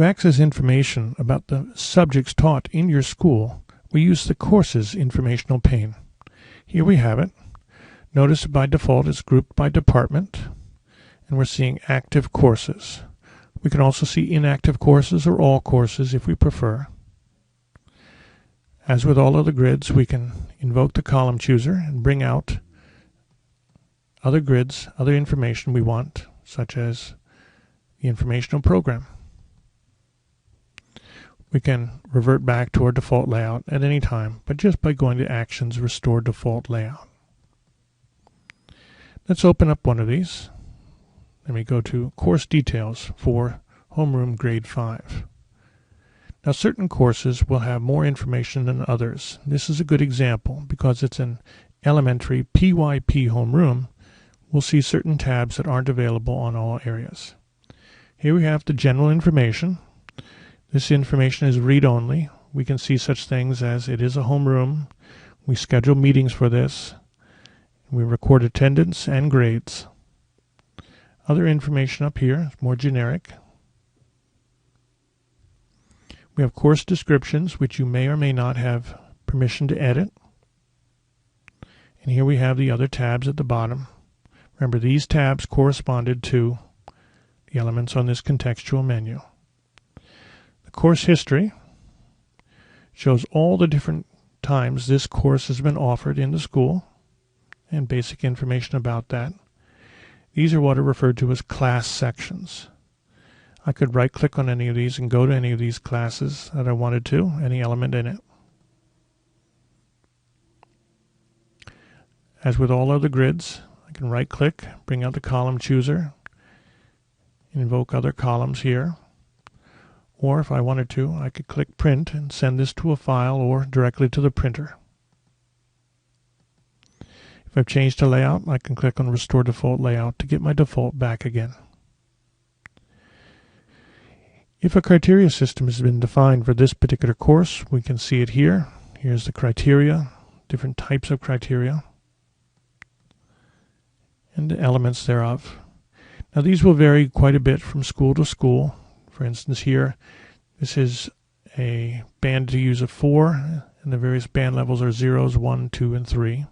To access information about the subjects taught in your school, we use the Courses informational pane. Here we have it. Notice by default it's grouped by department, and we're seeing active courses. We can also see inactive courses or all courses if we prefer. As with all other grids, we can invoke the column chooser and bring out other grids, other information we want, such as the informational program. We can revert back to our default layout at any time, but just by going to Actions, Restore Default Layout. Let's open up one of these. Then we go to Course Details for Homeroom Grade 5. Now certain courses will have more information than others. This is a good example because it's an elementary PYP homeroom. We'll see certain tabs that aren't available on all areas. Here we have the general information. This information is read-only. We can see such things as it is a homeroom. We schedule meetings for this. We record attendance and grades. Other information up here is more generic. We have course descriptions, which you may or may not have permission to edit. And here we have the other tabs at the bottom. Remember, these tabs corresponded to the elements on this contextual menu. The course history shows all the different times this course has been offered in the school and basic information about that. These are what are referred to as class sections. I could right-click on any of these and go to any of these classes that I wanted to, any element in it. As with all other grids, I can right-click, bring out the column chooser, invoke other columns here. Or if I wanted to, I could click Print and send this to a file or directly to the printer. If I've changed the layout, I can click on Restore Default Layout to get my default back again. If a criteria system has been defined for this particular course, we can see it here. Here's the criteria, different types of criteria, and the elements thereof. Now these will vary quite a bit from school to school. For instance here, this is a band to use of 4, and the various band levels are 0s, 1, 2, and 3.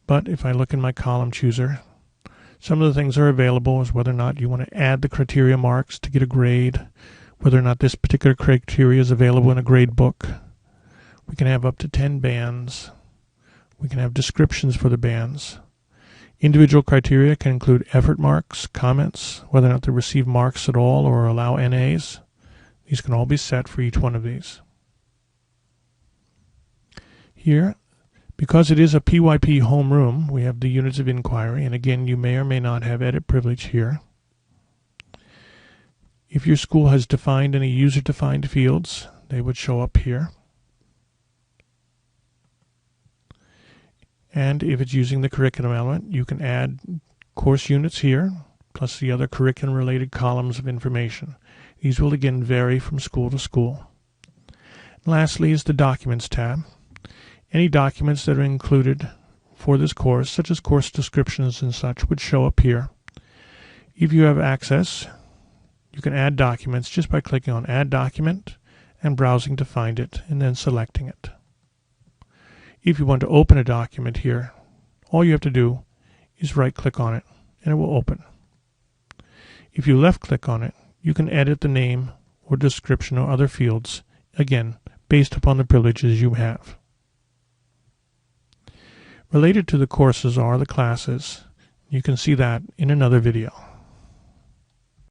But if I look in my column chooser, some of the things that are available is whether or not you want to add the criteria marks to get a grade, whether or not this particular criteria is available in a grade book. We can have up to 10 bands. We can have descriptions for the bands. Individual criteria can include effort marks, comments, whether or not they receive marks at all or allow NAs. These can all be set for each one of these. Here, because it is a PYP homeroom, we have the units of inquiry, and again, you may or may not have edit privilege here. If your school has defined any user-defined fields, they would show up here. And if it's using the curriculum element, you can add course units here, plus the other curriculum-related columns of information. These will again vary from school to school. Lastly is the Documents tab. Any documents that are included for this course, such as course descriptions and such, would show up here. If you have access, you can add documents just by clicking on Add Document and browsing to find it, and then selecting it. If you want to open a document here, all you have to do is right-click on it, and it will open. If you left-click on it, you can edit the name or description or other fields, again, based upon the privileges you have. Related to the courses are the classes. You can see that in another video.